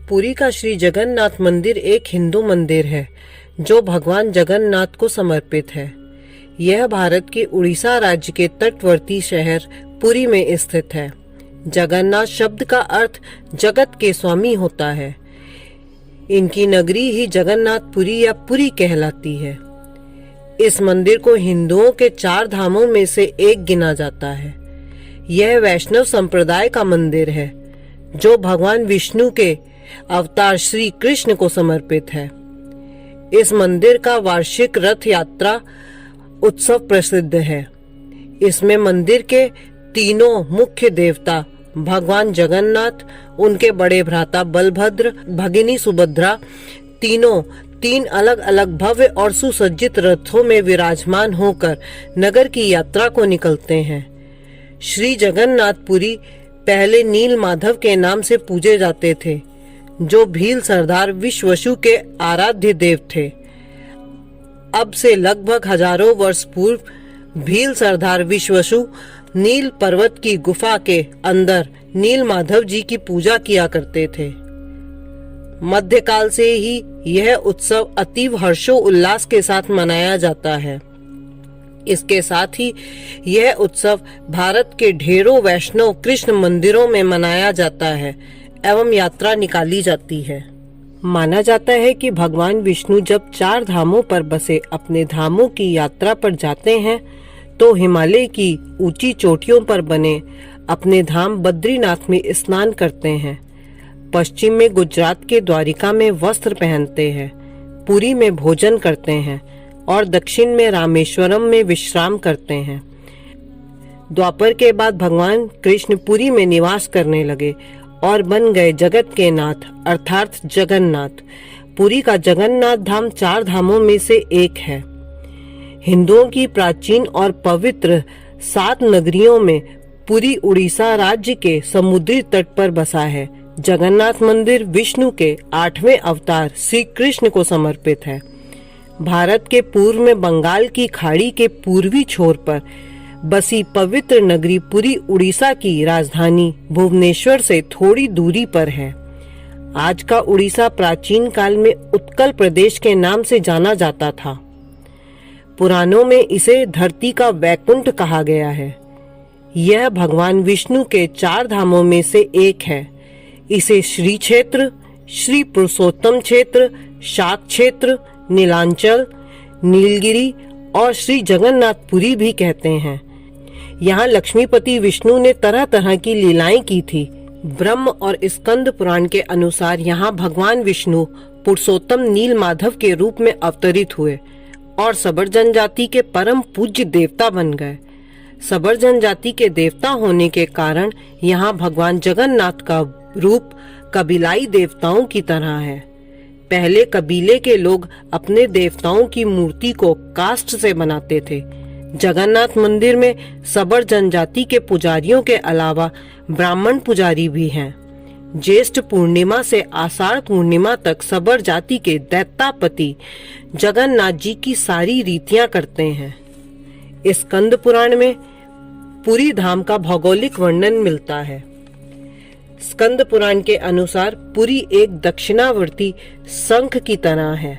पुरी का श्री जगन्नाथ मंदिर एक हिंदू मंदिर है जो भगवान जगन्नाथ को समर्पित है। यह भारत के उड़ीसा राज्य के तटवर्ती शहर पुरी में स्थित है। जगन्नाथ शब्द का अर्थ जगत के स्वामी होता है। इनकी नगरी ही जगन्नाथपुरी या पुरी कहलाती है। इस मंदिर को हिंदुओं के 4 धामों में से एक गिना जाता है। यह वैष्णव संप्रदाय का मंदिर है जो भगवान विष्णु के अवतार श्री कृष्ण को समर्पित है। इस मंदिर का वार्षिक रथ यात्रा उत्सव प्रसिद्ध है। इसमें मंदिर के तीनों मुख्य देवता भगवान जगन्नाथ, उनके बड़े भ्राता बलभद्र, भगिनी सुभद्रा, तीनों 3 अलग अलग भव्य और सुसज्जित रथों में विराजमान होकर नगर की यात्रा को निकलते हैं। श्री जगन्नाथपुरी पहले नील माधव के नाम से पूजे जाते थे, जो भील सरदार विश्ववसु के आराध्य देव थे। अब से लगभग हजारों वर्ष पूर्व भील सरदार विश्ववसु नील पर्वत की गुफा के अंदर नील माधव जी की पूजा किया करते थे। मध्यकाल से ही यह उत्सव अतीव हर्षोल्लास के साथ मनाया जाता है। इसके साथ ही यह उत्सव भारत के ढेरों वैष्णव कृष्ण मंदिरों में मनाया जाता है एवं यात्रा निकाली जाती है। माना जाता है कि भगवान विष्णु जब 4 धामों पर बसे अपने धामों की यात्रा पर जाते हैं तो हिमालय की ऊंची चोटियों पर बने अपने धाम बद्रीनाथ में स्नान करते हैं। पश्चिम में गुजरात के द्वारिका में वस्त्र पहनते हैं, पुरी में भोजन करते हैं और दक्षिण में रामेश्वरम में विश्राम करते हैं। द्वापर के बाद भगवान कृष्ण पुरी में निवास करने लगे और बन गए जगत के नाथ अर्थात जगन्नाथ। पुरी का जगन्नाथ धाम 4 धामों में से एक है। हिंदुओं की प्राचीन और पवित्र 7 नगरियों में पुरी उड़ीसा राज्य के समुद्री तट पर बसा है। जगन्नाथ मंदिर विष्णु के 8वें अवतार श्री कृष्ण को समर्पित है। भारत के पूर्व में बंगाल की खाड़ी के पूर्वी छोर पर बसी पवित्र नगरी पुरी उड़ीसा की राजधानी भुवनेश्वर से थोड़ी दूरी पर है। आज का उड़ीसा प्राचीन काल में उत्कल प्रदेश के नाम से जाना जाता था। पुराणों में इसे धरती का वैकुंठ कहा गया है। यह भगवान विष्णु के 4 धामों में से एक है। इसे श्री क्षेत्र, श्री पुरुषोत्तम क्षेत्र, शाक क्षेत्र, नीलांचल, नीलगिरी और श्री जगन्नाथपुरी भी कहते हैं। यहाँ लक्ष्मीपति विष्णु ने तरह तरह की लीलाएं की थी। ब्रह्म और स्कंद पुराण के अनुसार यहाँ भगवान विष्णु पुरुषोत्तम नील माधव के रूप में अवतरित हुए और सबर जनजाति के परम पूज्य देवता बन गए। सबर जनजाति के देवता होने के कारण यहाँ भगवान जगन्नाथ का रूप कबीलाई देवताओं की तरह है। पहले कबीले के लोग अपने देवताओं की मूर्ति को काष्ठ से बनाते थे। जगन्नाथ मंदिर में सबर जनजाति के पुजारियों के अलावा ब्राह्मण पुजारी भी हैं। ज्येष्ठ पूर्णिमा से आषाढ़ पूर्णिमा तक सबर जाति के दैत्यापति जगन्नाथ जी की सारी रीतियां करते हैं। स्कंद पुराण में पुरी धाम का भौगोलिक वर्णन मिलता है। स्कंद पुराण के अनुसार पुरी एक दक्षिणावर्ती शंख की तरह है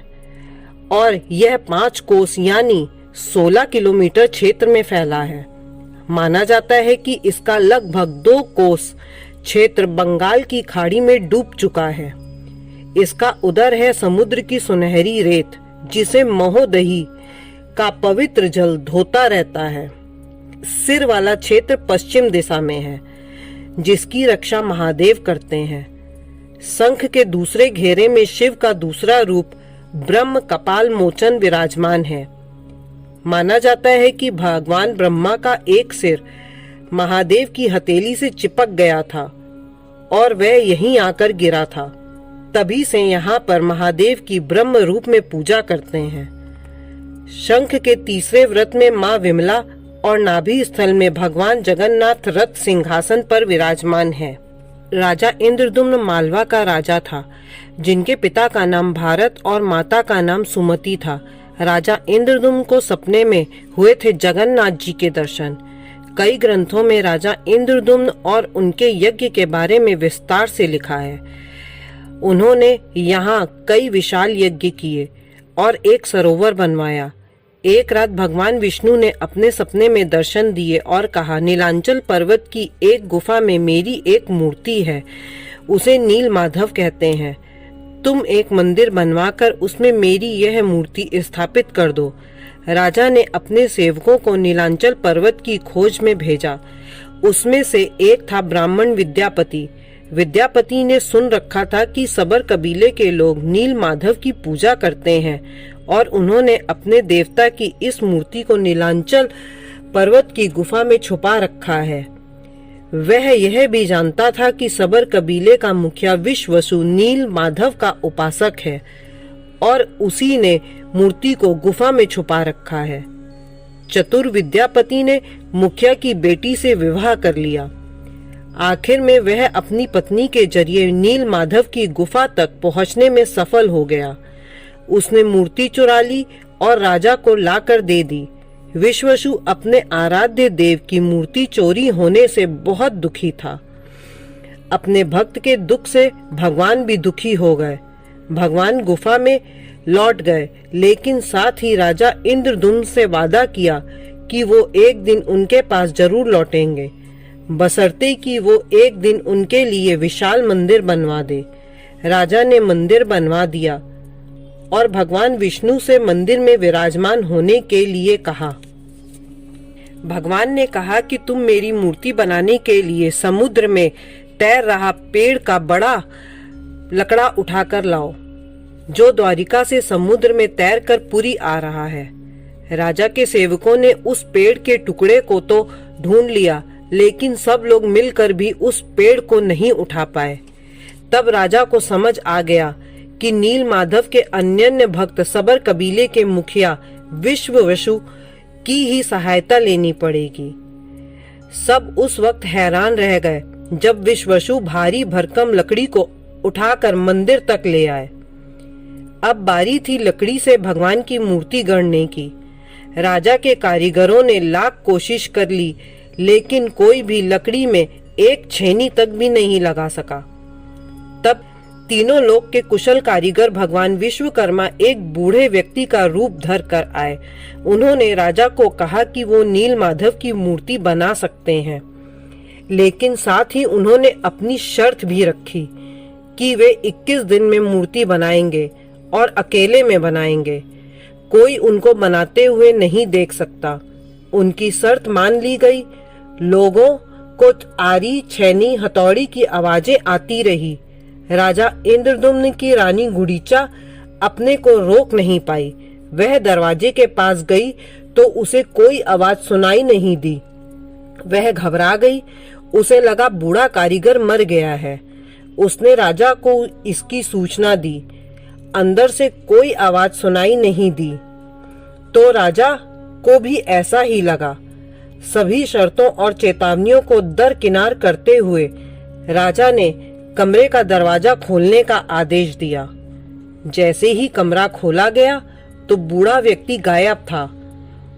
और यह 5 कोस यानी 16 किलोमीटर क्षेत्र में फैला है। माना जाता है कि इसका लगभग 2 कोस क्षेत्र बंगाल की खाड़ी में डूब चुका है। इसका उदर है समुद्र की सुनहरी रेत, जिसे महोदही का पवित्र जल धोता रहता है। सिर वाला क्षेत्र पश्चिम दिशा में है, जिसकी रक्षा महादेव करते हैं। शंख के दूसरे घेरे में शिव का दूसरा रूप ब्रह्म कपाल मोचन विराजमान है। माना जाता है कि भगवान ब्रह्मा का एक सिर महादेव की हथेली से चिपक गया था और वह यहीं आकर गिरा था। तभी से यहाँ पर महादेव की ब्रह्म रूप में पूजा करते हैं। शंख के तीसरे व्रत में माँ विमला और नाभि स्थल में भगवान जगन्नाथ रथ सिंहासन पर विराजमान है। राजा इंद्रदुम्न मालवा का राजा था, जिनके पिता का नाम भारत और माता का नाम सुमति था। राजा इंद्रदुम्न को सपने में हुए थे जगन्नाथ जी के दर्शन। कई ग्रंथों में राजा इंद्रदुम्न और उनके यज्ञ के बारे में विस्तार से लिखा है। उन्होंने यहाँ कई विशाल यज्ञ किए और एक सरोवर बनवाया। एक रात भगवान विष्णु ने अपने सपने में दर्शन दिए और कहा, नीलांचल पर्वत की एक गुफा में मेरी एक मूर्ति है, उसे नील माधव कहते हैं। तुम एक मंदिर बनवाकर उसमें मेरी यह मूर्ति स्थापित कर दो। राजा ने अपने सेवकों को नीलांचल पर्वत की खोज में भेजा। उसमें से एक था ब्राह्मण विद्यापति। विद्यापति ने सुन रखा था कि सबर कबीले के लोग नील माधव की पूजा करते हैं और उन्होंने अपने देवता की इस मूर्ति को नीलांचल पर्वत की गुफा में छुपा रखा है। वह यह भी जानता था कि सबर कबीले का मुखिया विश्ववसु नील माधव का उपासक है और उसी ने मूर्ति को गुफा में छुपा रखा है। चतुर विद्यापति ने मुखिया की बेटी से विवाह कर लिया। आखिर में वह अपनी पत्नी के जरिए नील माधव की गुफा तक पहुंचने में सफल हो गया। उसने मूर्ति चुरा ली और राजा को लाकर दे दी। विश्ववसु अपने आराध्य देव की मूर्ति चोरी होने से बहुत दुखी था। अपने भक्त के दुख से भगवान भी दुखी हो गए। भगवान गुफा में लौट गए, लेकिन साथ ही राजा इंद्रद्युम्न से वादा किया कि वो एक दिन उनके पास जरूर लौटेंगे, बशर्ते कि वो एक दिन उनके लिए विशाल मंदिर बनवा दे। राजा ने मंदिर बनवा दिया और भगवान विष्णु से मंदिर में विराजमान होने के लिए कहा। भगवान ने कहा कि तुम मेरी मूर्ति बनाने के लिए समुद्र में तैर रहा पेड़ का बड़ा लकड़ा उठाकर लाओ, जो द्वारिका से समुद्र में तैरकर पुरी आ रहा है। राजा के सेवकों ने उस पेड़ के टुकड़े को तो ढूंढ लिया, लेकिन सब लोग मिलकर भी उस पेड़ को नहीं उठा पाए। तब राजा को समझ आ गया कि नील माधव के अनन्य भक्त सबर कबीले के मुखिया विश्ववसु की ही सहायता लेनी पड़ेगी। सब उस वक्त हैरान रह गए जब विश्ववसु भारी भरकम लकड़ी को उठाकर मंदिर तक ले आए। अब बारी थी लकड़ी से भगवान की मूर्ति गढ़ने की। राजा के कारीगरों ने लाख कोशिश कर ली, लेकिन कोई भी लकड़ी में एक छेनी तक भी नहीं लगा सका। तब तीनों लोक के कुशल कारीगर भगवान विश्वकर्मा एक बूढ़े व्यक्ति का रूप धर कर आए। उन्होंने राजा को कहा कि वो नील माधव की मूर्ति बना सकते हैं, लेकिन साथ ही उन्होंने अपनी शर्त भी रखी कि वे 21 दिन में मूर्ति बनाएंगे और अकेले में बनाएंगे। कोई उनको बनाते हुए नहीं देख सकता। उनकी शर्त मान ली गई। लोगों को आरी, छेनी, हथौड़ी की आवाजें आती रही। राजा इंद्रद्युम्न की रानी गुड़ीचा अपने को रोक नहीं पाई। वह दरवाजे के पास गई तो उसे कोई आवाज सुनाई नहीं दी। वह घबरा गई। उसे लगा बूढ़ा कारीगर मर गया है। उसने राजा को इसकी सूचना दी। अंदर से कोई आवाज सुनाई नहीं दी तो राजा को भी ऐसा ही लगा। सभी शर्तों और चेतावनियों को दरकिनार करते हुए राजा ने कमरे का दरवाजा खोलने का आदेश दिया। जैसे ही कमरा खोला गया तो बूढ़ा व्यक्ति गायब था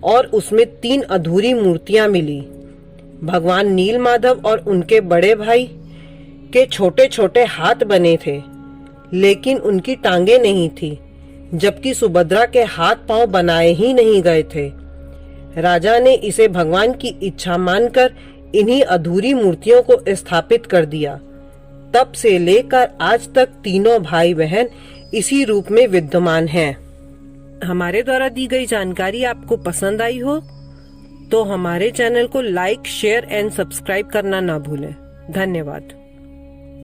और उसमें 3 अधूरी मूर्तियां मिली। भगवान नील माधव और उनके बड़े भाई के छोटे छोटे हाथ बने थे, लेकिन उनकी टांगे नहीं थी, जबकि सुभद्रा के हाथ पांव बनाए ही नहीं गए थे। राजा ने इसे भगवान की इच्छा मानकर इन्हीं अधूरी मूर्तियों को स्थापित कर दिया। तब से लेकर आज तक तीनों भाई बहन इसी रूप में विद्यमान हैं। हमारे द्वारा दी गई जानकारी आपको पसंद आई हो तो हमारे चैनल को लाइक, शेयर एंड सब्सक्राइब करना ना भूलें। धन्यवाद।